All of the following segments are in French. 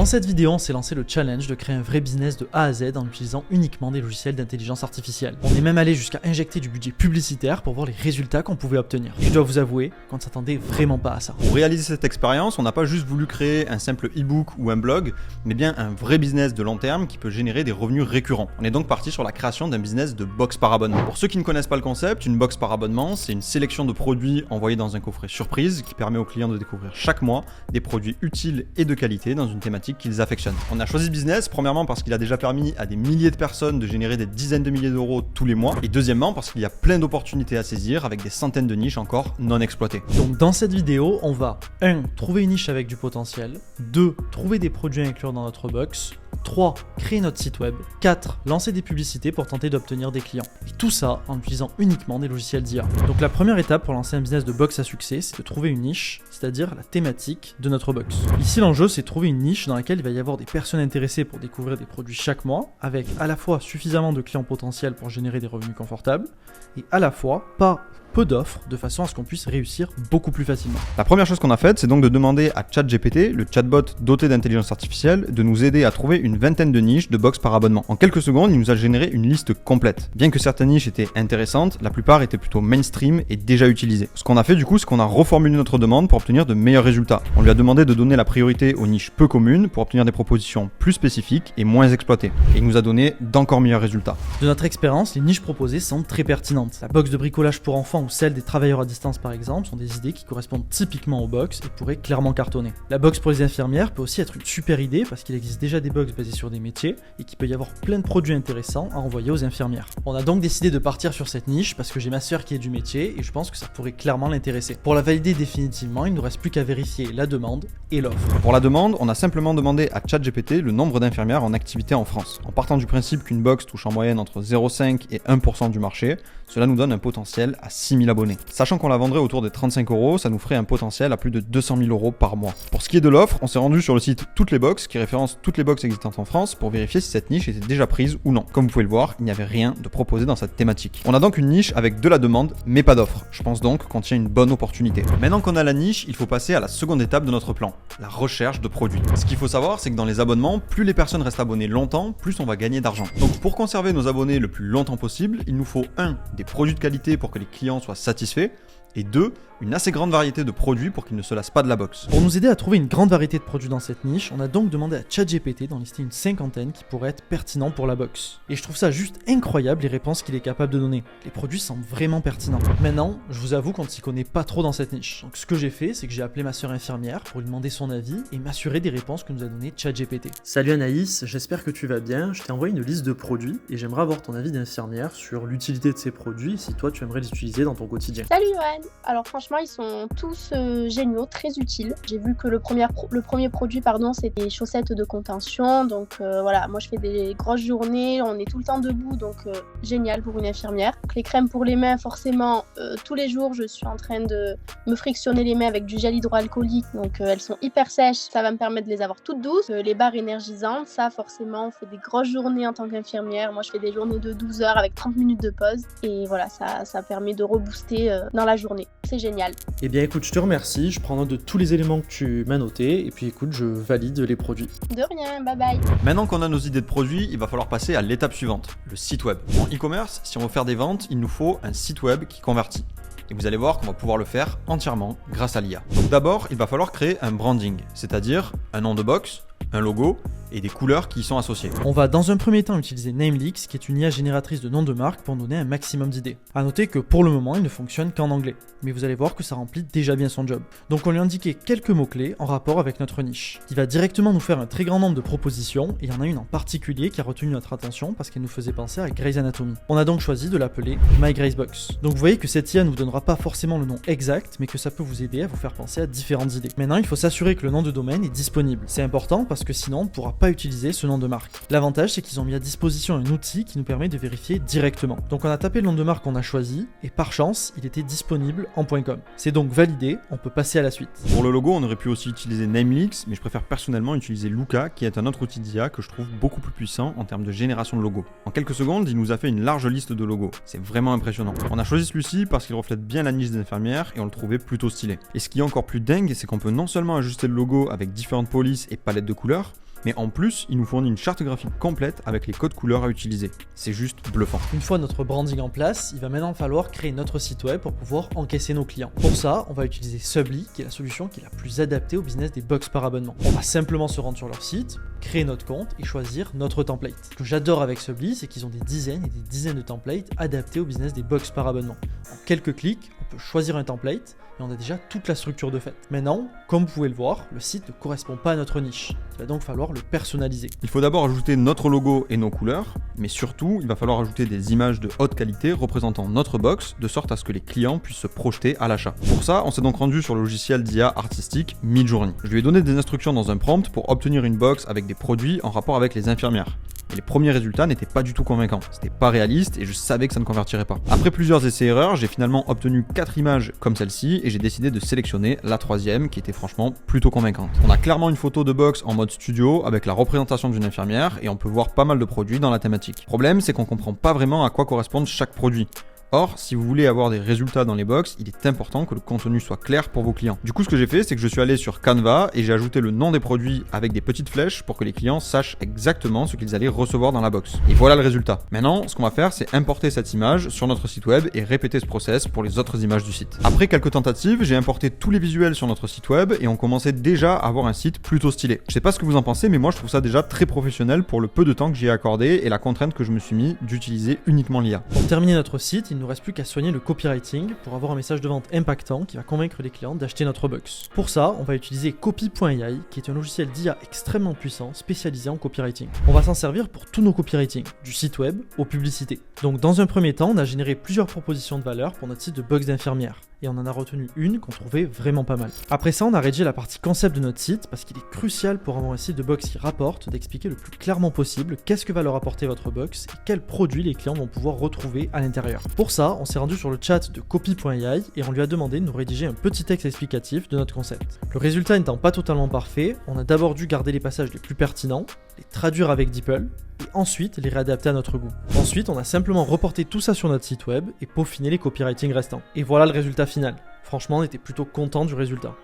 cette vidéo, on s'est lancé le challenge de créer un vrai business de A à Z en utilisant uniquement des logiciels d'intelligence artificielle. On est même allé jusqu'à injecter du budget publicitaire pour voir les résultats qu'on pouvait obtenir. Et je dois vous avouer qu'on ne s'attendait vraiment pas à ça. Pour réaliser cette expérience, on n'a pas juste voulu créer un simple e-book ou un blog, mais bien un vrai business de long terme qui peut générer des revenus récurrents. On est donc parti sur la création d'un business de box par abonnement. Pour ceux qui ne connaissent pas le concept, une box par abonnement, c'est une sélection de produits envoyés dans un coffret surprise qui permet aux clients de découvrir chaque mois des produits utiles et de qualité dans une thématique qu'ils affectionnent. On a choisi ce business, premièrement parce qu'il a déjà permis à des milliers de personnes de générer des dizaines de milliers d'euros tous les mois, et deuxièmement parce qu'il y a plein d'opportunités à saisir avec des centaines de niches encore non exploitées. Donc dans cette vidéo, on va 1. Trouver une niche avec du potentiel, 2. Trouver des produits à inclure dans notre box, 3. Créer notre site web, 4. Lancer des publicités pour tenter d'obtenir des clients. Et tout ça en utilisant uniquement des logiciels d'IA. Donc la première étape pour lancer un business de box à succès, c'est de trouver une niche, c'est-à-dire la thématique de notre box. Ici l'enjeu, c'est de trouver une niche dans laquelle il va y avoir des personnes intéressées pour découvrir des produits chaque mois, avec à la fois suffisamment de clients potentiels pour générer des revenus confortables, et à la fois pas peu d'offres, de façon à ce qu'on puisse réussir beaucoup plus facilement. La première chose qu'on a faite, c'est donc de demander à ChatGPT, le chatbot doté d'intelligence artificielle, de nous aider à trouver une vingtaine de niches de box par abonnement. En quelques secondes, il nous a généré une liste complète. Bien que certaines niches étaient intéressantes, la plupart étaient plutôt mainstream et déjà utilisées. Ce qu'on a fait du coup, c'est qu'on a reformulé notre demande pour obtenir de meilleurs résultats. On lui a demandé de donner la priorité aux niches peu communes pour obtenir des propositions plus spécifiques et moins exploitées. Et il nous a donné d'encore meilleurs résultats. De notre expérience, les niches proposées semblent très pertinentes. La box de bricolage pour enfants ou celle des travailleurs à distance par exemple sont des idées qui correspondent typiquement aux box et pourraient clairement cartonner. La box pour les infirmières peut aussi être une super idée parce qu'il existe déjà des box basées sur des métiers et qu'il peut y avoir plein de produits intéressants à envoyer aux infirmières. On a donc décidé de partir sur cette niche parce que j'ai ma sœur qui est du métier et je pense que ça pourrait clairement l'intéresser. Pour la valider définitivement, il ne nous reste plus qu'à vérifier la demande et l'offre. Pour la demande, on a simplement demandé à ChatGPT le nombre d'infirmières en activité en France. En partant du principe qu'une box touche en moyenne entre 0,5 et 1% du marché, cela nous donne un potentiel à 6000 abonnés. Sachant qu'on la vendrait autour des 35 €, ça nous ferait un potentiel à plus de 200 000 € par mois. Pour ce qui est de l'offre, on s'est rendu sur le site Toutes les Box qui référence toutes les box existantes en France pour vérifier si cette niche était déjà prise ou non. Comme vous pouvez le voir, il n'y avait rien de proposé dans cette thématique. On a donc une niche avec de la demande mais pas d'offre. Je pense donc qu'on tient une bonne opportunité. Maintenant qu'on a la niche, il faut passer à la seconde étape de notre plan, la recherche de produits. Ce qu'il faut savoir, c'est que dans les abonnements, plus les personnes restent abonnées longtemps, plus on va gagner d'argent. Donc pour conserver nos abonnés le plus longtemps possible, il nous faut 1. Des produits de qualité pour que les clients soient satisfaits, et 2. Une assez grande variété de produits pour qu'ils ne se lassent pas de la box. Pour nous aider à trouver une grande variété de produits dans cette niche, on a donc demandé à ChatGPT d'en lister une cinquantaine qui pourraient être pertinents pour la box. Et je trouve ça juste incroyable les réponses qu'il est capable de donner. Les produits semblent vraiment pertinents. Maintenant, je vous avoue qu'on ne s'y connaît pas trop dans cette niche. Donc ce que j'ai fait, c'est que j'ai appelé ma sœur infirmière pour lui demander son avis et m'assurer des réponses que nous a donné ChatGPT. Salut Anaïs, j'espère que tu vas bien. Je t'ai envoyé une liste de produits et j'aimerais avoir ton avis d'infirmière sur l'utilité de ces produits si toi tu aimerais les utiliser dans ton quotidien. Salut Johan. Alors franchement, ils sont tous géniaux, très utiles. J'ai vu que le premier produit, c'était des chaussettes de contention. Donc voilà, moi je fais des grosses journées, on est tout le temps debout, donc génial pour une infirmière. Donc, les crèmes pour les mains, forcément, tous les jours, je suis en train de me frictionner les mains avec du gel hydroalcoolique. Donc elles sont hyper sèches, ça va me permettre de les avoir toutes douces. Les barres énergisantes, ça forcément, on fait des grosses journées en tant qu'infirmière. Moi je fais des journées de 12 heures avec 30 minutes de pause. Et voilà, ça permet de rebooster dans la journée. C'est génial. Eh bien écoute, je te remercie, je prends note de tous les éléments que tu m'as notés et puis écoute, je valide les produits. De rien, bye bye. Maintenant qu'on a nos idées de produits, il va falloir passer à l'étape suivante, le site web. En e-commerce, si on veut faire des ventes, il nous faut un site web qui convertit. Et vous allez voir qu'on va pouvoir le faire entièrement grâce à l'IA. Donc d'abord, il va falloir créer un branding, c'est-à-dire un nom de box, un logo et des couleurs qui y sont associées. On va dans un premier temps utiliser Namelix, qui est une IA génératrice de noms de marques pour donner un maximum d'idées. A noter que pour le moment, il ne fonctionne qu'en anglais, mais vous allez voir que ça remplit déjà bien son job. Donc on lui a indiqué quelques mots-clés en rapport avec notre niche. Il va directement nous faire un très grand nombre de propositions, et il y en a une en particulier qui a retenu notre attention parce qu'elle nous faisait penser à Grey's Anatomy. On a donc choisi de l'appeler My Grey's Box. Donc vous voyez que cette IA ne vous donnera pas forcément le nom exact, mais que ça peut vous aider à vous faire penser à différentes idées. Maintenant, il faut s'assurer que le nom de domaine est disponible. C'est important parce que sinon on ne pourra pas utiliser ce nom de marque. L'avantage, c'est qu'ils ont mis à disposition un outil qui nous permet de vérifier directement. Donc on a tapé le nom de marque qu'on a choisi et par chance, il était disponible en .com. C'est donc validé, on peut passer à la suite. Pour le logo, on aurait pu aussi utiliser Namelix, mais je préfère personnellement utiliser Luca, qui est un autre outil d'IA que je trouve beaucoup plus puissant en termes de génération de logos. En quelques secondes, il nous a fait une large liste de logos. C'est vraiment impressionnant. On a choisi celui-ci parce qu'il reflète bien la niche des infirmières et on le trouvait plutôt stylé. Et ce qui est encore plus dingue, c'est qu'on peut non seulement ajuster le logo avec différentes polices et palettes de couleurs, Mais en plus, il nous fournit une charte graphique complète avec les codes couleurs à utiliser. C'est juste bluffant. Une fois notre branding en place, il va maintenant falloir créer notre site web pour pouvoir encaisser nos clients. Pour ça, on va utiliser Subly, qui est la solution qui est la plus adaptée au business des box par abonnement. On va simplement se rendre sur leur site, créer notre compte et choisir notre template. Ce que j'adore avec Subly, c'est qu'ils ont des dizaines et des dizaines de templates adaptés au business des box par abonnement. En quelques clics, on peut choisir un template et on a déjà toute la structure de fait. Maintenant, comme vous pouvez le voir, le site ne correspond pas à notre niche. Il va donc falloir le personnaliser. Il faut d'abord ajouter notre logo et nos couleurs, mais surtout, il va falloir ajouter des images de haute qualité représentant notre box, de sorte à ce que les clients puissent se projeter à l'achat. Pour ça, on s'est donc rendu sur le logiciel d'IA artistique Midjourney. Je lui ai donné des instructions dans un prompt pour obtenir une box avec des produits en rapport avec les infirmières. Et les premiers résultats n'étaient pas du tout convaincants. C'était pas réaliste et je savais que ça ne convertirait pas. Après plusieurs essais-erreurs, j'ai finalement obtenu 4 images comme celle-ci et j'ai décidé de sélectionner la troisième qui était franchement plutôt convaincante. On a clairement une photo de box en mode studio avec la représentation d'une infirmière et on peut voir pas mal de produits dans la thématique. Le problème, c'est qu'on comprend pas vraiment à quoi correspondent chaque produit. Or, si vous voulez avoir des résultats dans les box, il est important que le contenu soit clair pour vos clients. Du coup, ce que j'ai fait, c'est que je suis allé sur Canva et j'ai ajouté le nom des produits avec des petites flèches pour que les clients sachent exactement ce qu'ils allaient recevoir dans la box. Et voilà le résultat. Maintenant, ce qu'on va faire, c'est importer cette image sur notre site web et répéter ce process pour les autres images du site. Après quelques tentatives, j'ai importé tous les visuels sur notre site web et on commençait déjà à avoir un site plutôt stylé. Je sais pas ce que vous en pensez, mais moi je trouve ça déjà très professionnel pour le peu de temps que j'y ai accordé et la contrainte que je me suis mis d'utiliser uniquement l'IA. Pour terminer notre site, il ne nous reste plus qu'à soigner le copywriting pour avoir un message de vente impactant qui va convaincre les clients d'acheter notre box. Pour ça, on va utiliser Copy.ai, qui est un logiciel d'IA extrêmement puissant spécialisé en copywriting. On va s'en servir pour tous nos copywriting, du site web aux publicités. Donc dans un premier temps, on a généré plusieurs propositions de valeur pour notre site de box d'infirmière. Et on en a retenu une qu'on trouvait vraiment pas mal. Après ça, on a rédigé la partie concept de notre site parce qu'il est crucial pour avoir un site de box qui rapporte d'expliquer le plus clairement possible qu'est-ce que va leur apporter votre box et quels produits les clients vont pouvoir retrouver à l'intérieur. Pour ça, on s'est rendu sur le chat de Copy.ai et on lui a demandé de nous rédiger un petit texte explicatif de notre concept. Le résultat n'étant pas totalement parfait, on a d'abord dû garder les passages les plus pertinents, les traduire avec DeepL, et ensuite les réadapter à notre goût. Ensuite, on a simplement reporté tout ça sur notre site web et peaufiné les copywriting restants. Et voilà le résultat final. Franchement, on était plutôt content du résultat.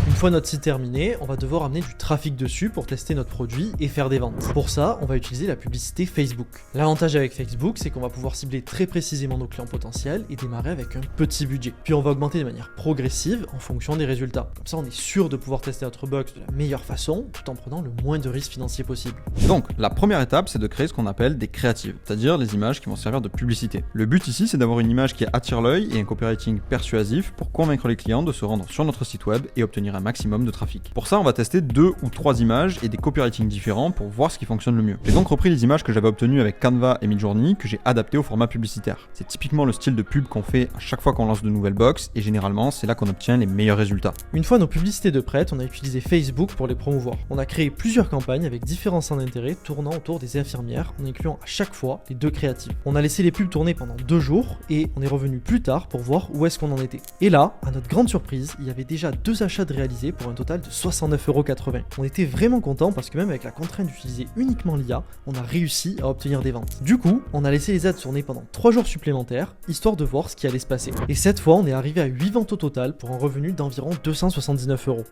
Une fois notre site terminé, on va devoir amener du trafic dessus pour tester notre produit et faire des ventes. Pour ça, on va utiliser la publicité Facebook. L'avantage avec Facebook, c'est qu'on va pouvoir cibler très précisément nos clients potentiels et démarrer avec un petit budget. Puis on va augmenter de manière progressive en fonction des résultats. Comme ça, on est sûr de pouvoir tester notre box de la meilleure façon, tout en prenant le moins de risques financiers possible. Donc, la première étape, c'est de créer ce qu'on appelle des créatives, c'est-à-dire les images qui vont servir de publicité. Le but ici, c'est d'avoir une image qui attire l'œil et un copywriting persuasif pour convaincre les clients de se rendre sur notre site web et obtenir un maximum de trafic. Pour ça, on va tester 2 ou 3 images et des copywriting différents pour voir ce qui fonctionne le mieux. J'ai donc repris les images que j'avais obtenues avec Canva et Midjourney que j'ai adaptées au format publicitaire. C'est typiquement le style de pub qu'on fait à chaque fois qu'on lance de nouvelles box et généralement, c'est là qu'on obtient les meilleurs résultats. Une fois nos publicités de prêtes, on a utilisé Facebook pour les promouvoir. On a créé plusieurs campagnes avec différents centres d'intérêt tournant autour des infirmières en incluant à chaque fois les 2 créatives. On a laissé les pubs tourner pendant 2 jours et on est revenu plus tard pour voir où est-ce qu'on en était. Et là, à notre grande surprise, il y avait déjà 2 achats de réalisés pour un total de 69,80 €. On était vraiment contents parce que même avec la contrainte d'utiliser uniquement l'IA, on a réussi à obtenir des ventes. Du coup, on a laissé les ads tourner pendant 3 jours supplémentaires, histoire de voir ce qui allait se passer. Et cette fois, on est arrivé à 8 ventes au total pour un revenu d'environ 279 €.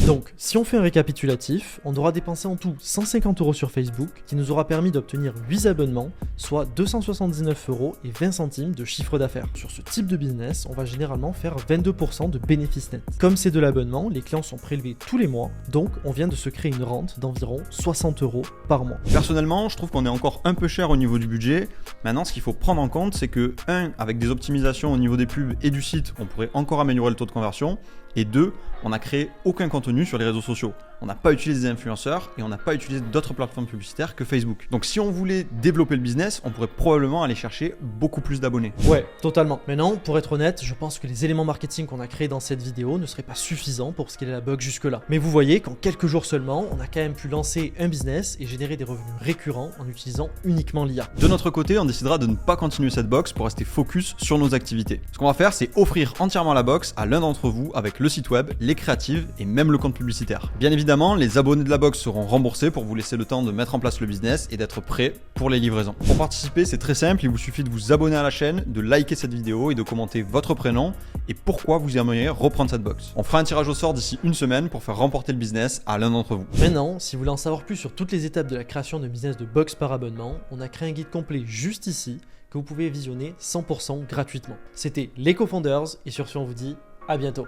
Donc, si on fait un récapitulatif, on aura dépensé en tout 150 € sur Facebook, qui nous aura permis d'obtenir 8 abonnements, soit 279,20 € de chiffre d'affaires. Sur ce type de business, on va généralement faire 22% de bénéfices nets. Comme c'est de l'abonnement, les clients sont prélevés tous les mois, donc on vient de se créer une rente d'environ 60 € par mois. Personnellement, je trouve qu'on est encore un peu cher au niveau du budget. Maintenant, ce qu'il faut prendre en compte, c'est que 1, avec des optimisations au niveau des pubs et du site, on pourrait encore améliorer le taux de conversion. Et 2, on n'a créé aucun contenu sur les réseaux sociaux. On n'a pas utilisé des influenceurs et on n'a pas utilisé d'autres plateformes publicitaires que Facebook. Donc si on voulait développer le business, on pourrait probablement aller chercher beaucoup plus d'abonnés. Ouais, totalement. Maintenant, pour être honnête, je pense que les éléments marketing qu'on a créés dans cette vidéo ne seraient pas suffisants pour scaler la box jusque-là. Mais vous voyez qu'en quelques jours seulement, on a quand même pu lancer un business et générer des revenus récurrents en utilisant uniquement l'IA. De notre côté, on décidera de ne pas continuer cette box pour rester focus sur nos activités. Ce qu'on va faire, c'est offrir entièrement la box à l'un d'entre vous avec le site web, les créatives et même le compte publicitaire. Bien évidemment, évidemment, les abonnés de la box seront remboursés pour vous laisser le temps de mettre en place le business et d'être prêts pour les livraisons. Pour participer, c'est très simple, il vous suffit de vous abonner à la chaîne, de liker cette vidéo et de commenter votre prénom et pourquoi vous aimeriez reprendre cette box. On fera un tirage au sort d'ici une semaine pour faire remporter le business à l'un d'entre vous. Maintenant, si vous voulez en savoir plus sur toutes les étapes de la création de business de box par abonnement, on a créé un guide complet juste ici que vous pouvez visionner 100% gratuitement. C'était les co-founders et sur ce on vous dit à bientôt.